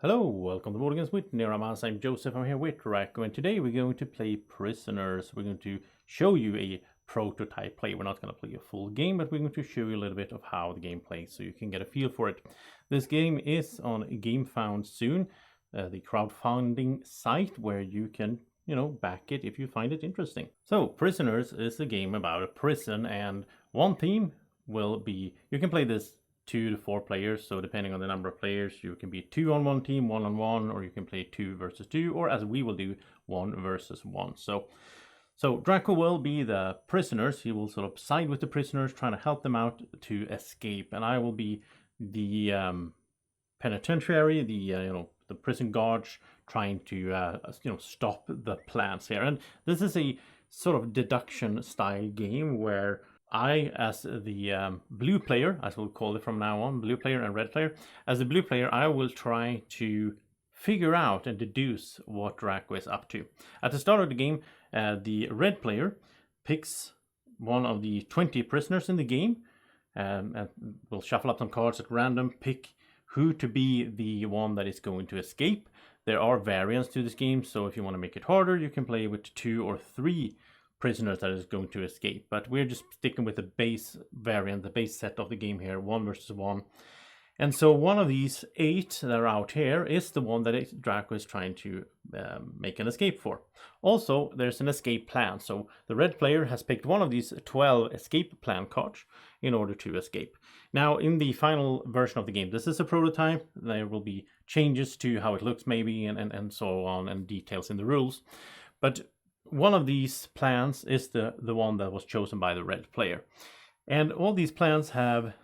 Hello, welcome to Boardgames with Niramas. I'm Joseph, I'm here with Racco, and today we're going to play Prisoners. We're going to show you a prototype play. We're not going to play a full game, but we're going to show you a little bit of how the game plays so you can get a feel for it. This game is on Gamefound soon, the crowdfunding site where you can, back it if you find it interesting. So, Prisoners is a game about a prison, and one theme will be, you can play this 2 to 4 players, so depending on the number of players, you can be 2 on one team, 1 on 1, or you can play 2 versus 2, or as we will do, 1 versus 1. So Draco will be the prisoners. He will sort of side with the prisoners, trying to help them out to escape, and I will be the penitentiary, the prison guards, trying to stop the plans here. And this is a sort of deduction style game where I, as the blue player, as we'll call it from now on, blue player and red player, as a blue player, I will try to figure out and deduce what Draco is up to. At the start of the game, the red player picks one of the 20 prisoners in the game, and we'll shuffle up some cards at random, pick who to be the one that is going to escape. There are variants to this game, so if you want to make it harder, you can play with 2 or 3 prisoners that is going to escape, but we're just sticking with the base variant, the base set of the game here, 1 versus 1. And so one of these 8 that are out here is the one that Draco is trying to make an escape for. Also, there's an escape plan, so the red player has picked one of these 12 escape plan cards in order to escape. Now, in the final version of the game, this is a prototype, there will be changes to how it looks maybe, and so on, and details in the rules, but one of these plans is the one that was chosen by the red player. And all these plans have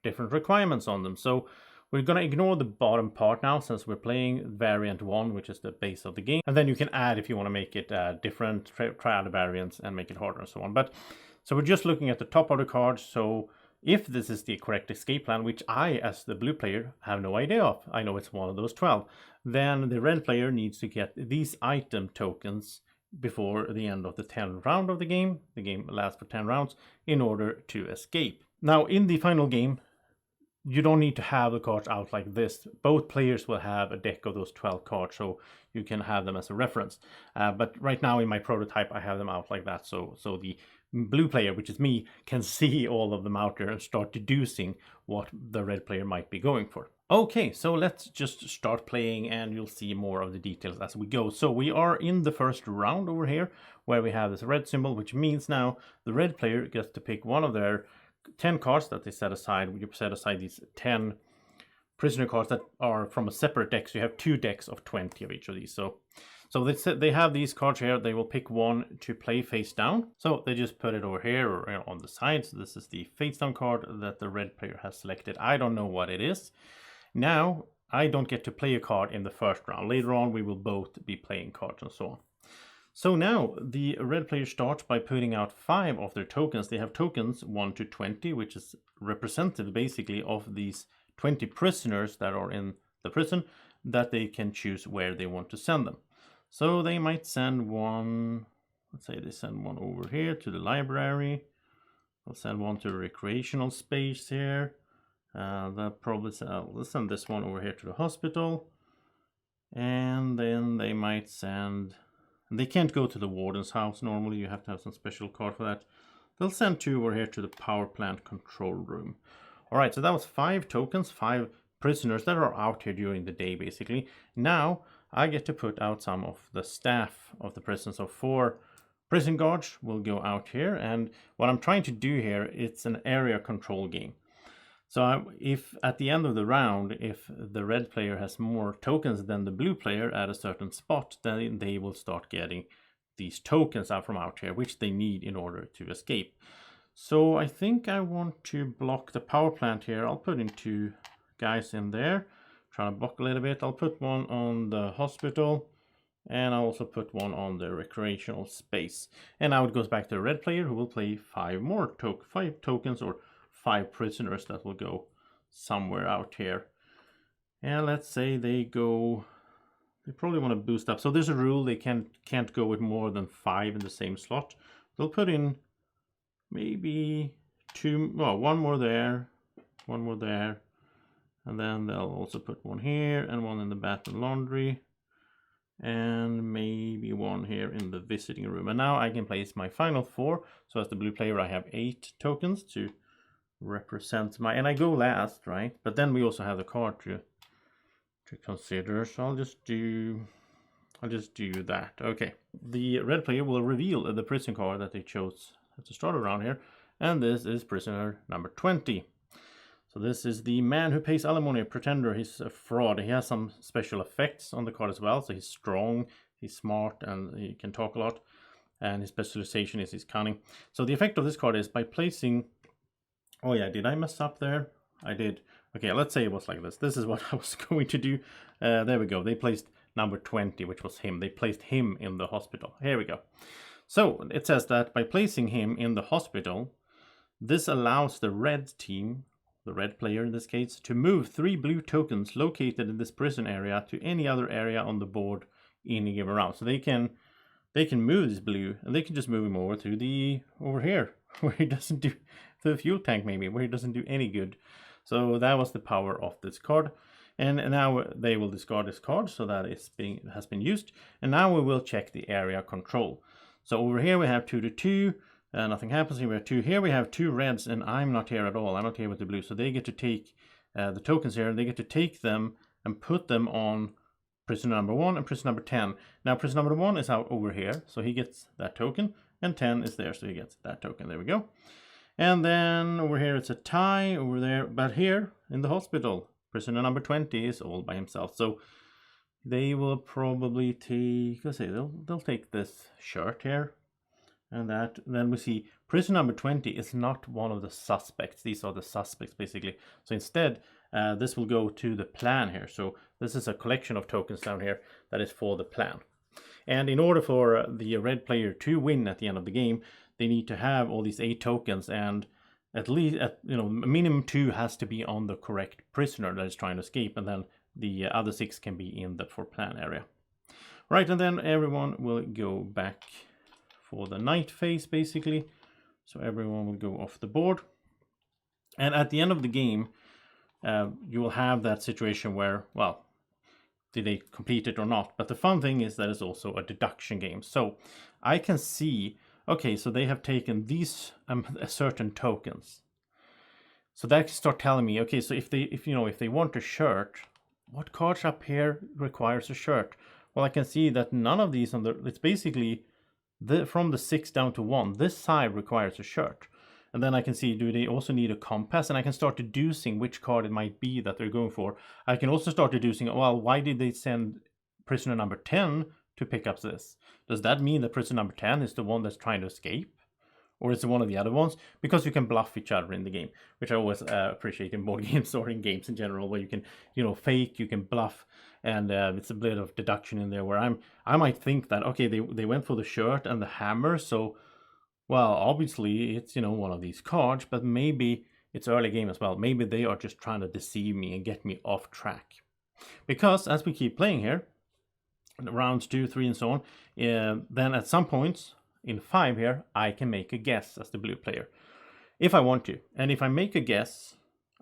different requirements on them. So we're going to ignore the bottom part now, since we're playing variant 1, which is the base of the game. And then you can add if you want to make it different, try other variants and make it harder and so on. But so we're just looking at the top of the card. So if this is the correct escape plan, which I, as the blue player, have no idea of, I know it's one of those 12, then the red player needs to get these item tokens before the end of the 10th round of the game. The game lasts for 10 rounds in order to escape. Now, in the final game, you don't need to have the cards out like this. Both players will have a deck of those 12 cards, so you can have them as a reference. But right now in my prototype, I have them out like that, so the blue player, which is me, can see all of them out there and start deducing what the red player might be going for. Okay, so let's just start playing, and you'll see more of the details as we go. So we are in the first round over here, where we have this red symbol, which means now the red player gets to pick one of their 10 cards that they set aside. You set aside these 10 prisoner cards that are from a separate deck, so you have 2 decks of 20 of each of these. So they have these cards here. They will pick one to play face down. So they just put it over here or on the side. So this is the face down card that the red player has selected. I don't know what it is. Now, I don't get to play a card in the first round. Later on, we will both be playing cards and so on. So now, the red player starts by putting out 5 of their tokens. They have tokens 1 to 20, which is representative basically of these 20 prisoners that are in the prison, that they can choose where they want to send them. So they might send one, let's say they send one over here to the library. They'll send one to the recreational space here. They'll probably send this one over here to the hospital. And then they might send, they can't go to the warden's house normally, you have to have some special card for that. They'll send 2 over here to the power plant control room. Alright, so that was 5 tokens, 5 prisoners that are out here during the day basically. Now I get to put out some of the staff of the prison, so 4 prison guards will go out here, and what I'm trying to do here, it's an area control game. So if at the end of the round, if the red player has more tokens than the blue player at a certain spot, then they will start getting these tokens out from out here, which they need in order to escape. So I think I want to block the power plant here. I'll put in 2 guys in there, trying to block a little bit. I'll put one on the hospital, and I'll also put one on the recreational space. And now it goes back to the red player, who will play 5 more 5 tokens or 5 prisoners that will go somewhere out here. And let's say they probably want to boost up. So there's a rule, they can't go with more than 5 in the same slot. They'll put in maybe 2, well, 1 more there, 1 more there, And then they'll also put one here and one in the bath and laundry. And maybe one here in the visiting room. And now I can place my final 4. So as the blue player, I have 8 tokens to represent my, and I go last, right? But then we also have the card to consider. So I'll just do that. Okay. The red player will reveal the prison card that they chose at the start around here. And this is prisoner number 20. So this is the man who pays alimony, a pretender. He's a fraud. He has some special effects on the card as well. So he's strong, he's smart, and he can talk a lot. And his specialization is his cunning. So the effect of this card is by placing... Oh yeah, did I mess up there? I did. Okay, let's say it was like this. This is what I was going to do. There we go. They placed number 20, which was him. They placed him in the hospital. Here we go. So it says that by placing him in the hospital, this allows the red team, the red player in this case, to move 3 blue tokens located in this prison area to any other area on the board in a given round. So they can move this blue, and they can just move him over to over here, where he doesn't do the fuel tank, maybe, where he doesn't do any good. So that was the power of this card. And now they will discard this card, so that has been used. And now we will check the area control. So over here we have 2 to 2. Nothing happens. Here we have 2. Here we have 2 reds, and I'm not here at all. I'm not here with the blue. So they get to take the tokens here. They get to take them and put them on prisoner number 1 and prisoner number 10. Now prisoner number 1 is out over here, so he gets that token. And 10 is there, so he gets that token. There we go. And then over here it's a tie over there. But here in the hospital, prisoner number 20 is all by himself. So they will probably take, let's say, they'll take this shirt here. And that, then we see prisoner number 20 is not one of the suspects. These are the suspects, basically. So instead, this will go to the plan here. So this is a collection of tokens down here that is for the plan. And in order for the red player to win at the end of the game, they need to have all these 8 tokens, and at least, minimum 2 has to be on the correct prisoner that is trying to escape, and then the other 6 can be in the for plan area. Right, and then everyone will go back for the night phase, basically. So everyone will go off the board. And at the end of the game, you will have that situation where, well, did they complete it or not? But the fun thing is that it's also a deduction game. So I can see, okay, so they have taken these certain tokens. So that can start telling me, okay, so if they want a shirt, what cards up here requires a shirt? Well, I can see that none of these it's basically from the 6 down to 1, this side requires a shirt. And then I can see, do they also need a compass? And I can start deducing which card it might be that they're going for. I can also start deducing, well, why did they send prisoner number 10 to pick up this? Does that mean that prisoner number 10 is the one that's trying to escape? Or is it one of the other ones? Because you can bluff each other in the game, which I always appreciate in board games or in games in general, where you can, fake, you can bluff, and it's a bit of deduction in there where I might think that, okay, they went for the shirt and the hammer, so, well, obviously it's, one of these cards, but maybe it's early game as well. Maybe they are just trying to deceive me and get me off track. Because as we keep playing here, rounds 2, 3, and so on, then at some points, in 5 here, I can make a guess as the blue player, if I want to. And if I make a guess,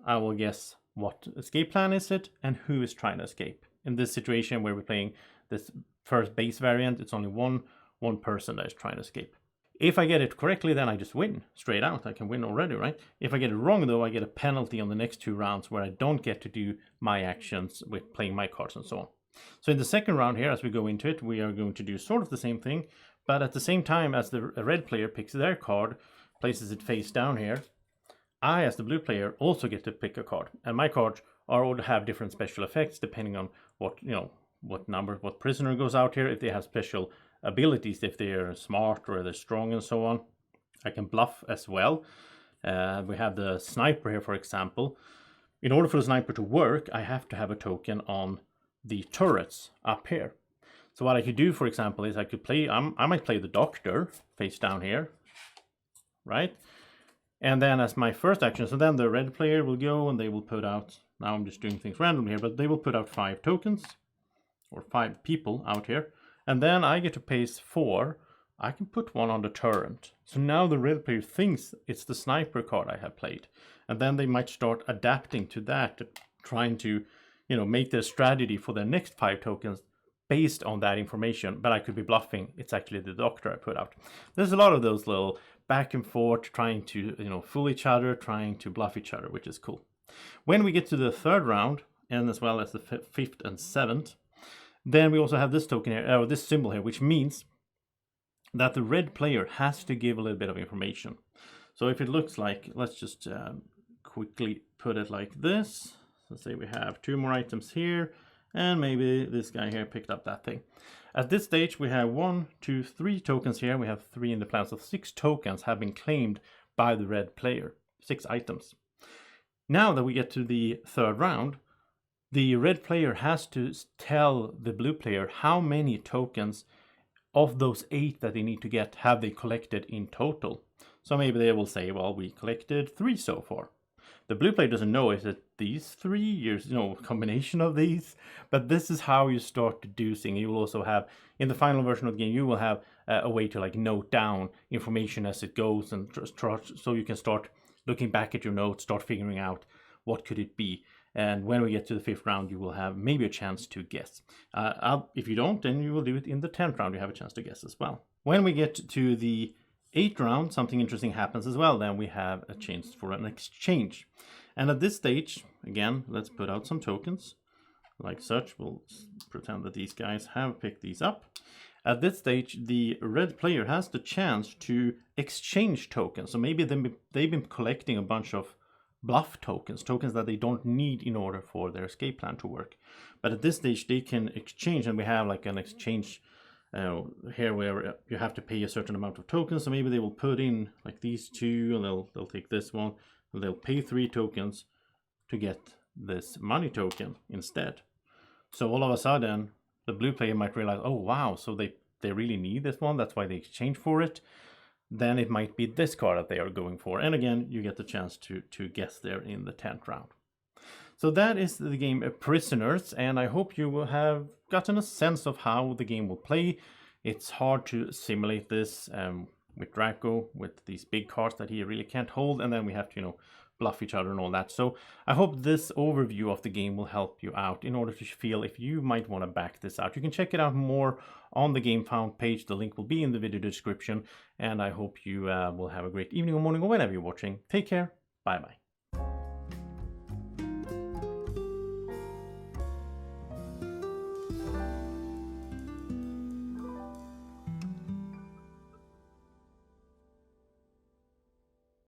I will guess what escape plan is it and who is trying to escape. In this situation where we're playing this first base variant, it's only one person that is trying to escape. If I get it correctly, then I just win straight out. I can win already, right? If I get it wrong, though, I get a penalty on the next 2 rounds where I don't get to do my actions with playing my cards and so on. So in the second round here, as we go into it, we are going to do sort of the same thing. But at the same time as the red player picks their card, places it face down here, I, as the blue player, also get to pick a card. And my cards all have different special effects depending on what prisoner goes out here, if they have special abilities, if they're smart or they're strong and so on. I can bluff as well. We have the sniper here, for example. In order for the sniper to work, I have to have a token on the turrets up here. So what I could do, for example, is I could play, I might play the doctor face down here, right? And then as my first action, so then the red player will go and they will put out, now I'm just doing things randomly here, but they will put out 5 tokens, or 5 people out here. And then I get to place 4. I can put one on the turret. So now the red player thinks it's the sniper card I have played. And then they might start adapting to that trying to, make their strategy for their next 5 tokens based on that information, but I could be bluffing. It's actually the doctor I put out. There's a lot of those little back and forth, trying to, fool each other, trying to bluff each other, which is cool. When we get to the 3rd round, and as well as the 5th and 7th, then we also have this token here, or this symbol here, which means that the red player has to give a little bit of information. So if it looks like, let's just quickly put it like this. So say we have 2 more items here, and maybe this guy here picked up that thing. At this stage, we have 1, 2, 3 tokens here. We have 3 in the plan, so 6 tokens have been claimed by the red player, 6 items. Now that we get to the 3rd round, the red player has to tell the blue player how many tokens of those 8 that they need to get have they collected in total. So maybe they will say, well, we collected 3 so far. The blue player doesn't know if it's these 3 or combination of these, but this is how you start deducing. You will also have, in the final version of the game, you will have a way to like note down information as it goes, and so you can start looking back at your notes, start figuring out what could it be. And when we get to the 5th round, you will have maybe a chance to guess. If you don't, then you will do it in the 10th round. You have a chance to guess as well. When we get to the 8th round, something interesting happens as well. Then we have a chance for an exchange. And at this stage, again, let's put out some tokens. Like such, we'll pretend that these guys have picked these up. At this stage, the red player has the chance to exchange tokens. So maybe they've been collecting a bunch of bluff tokens that they don't need in order for their escape plan to work. But at this stage, they can exchange, and we have like an exchange here where you have to pay a certain amount of tokens. So maybe they will put in like these 2, and they'll take this one, and they'll pay 3 tokens to get this money token instead. So all of a sudden, the blue player might realize, oh wow, so they really need this one, that's why they exchange for it. Then it might be this card that they are going for. And again, you get the chance to guess there in the 10th round. So that is the game Prisoners, and I hope you will have gotten a sense of how the game will play. It's hard to simulate this with Draco, with these big cards that he really can't hold, and then we have to, bluff each other and all that. So I hope this overview of the game will help you out in order to feel if you might want to back this out. You can check it out more on the Gamefound page. The link will be in the video description, and I hope you will have a great evening or morning or whenever you're watching. Take care. Bye bye.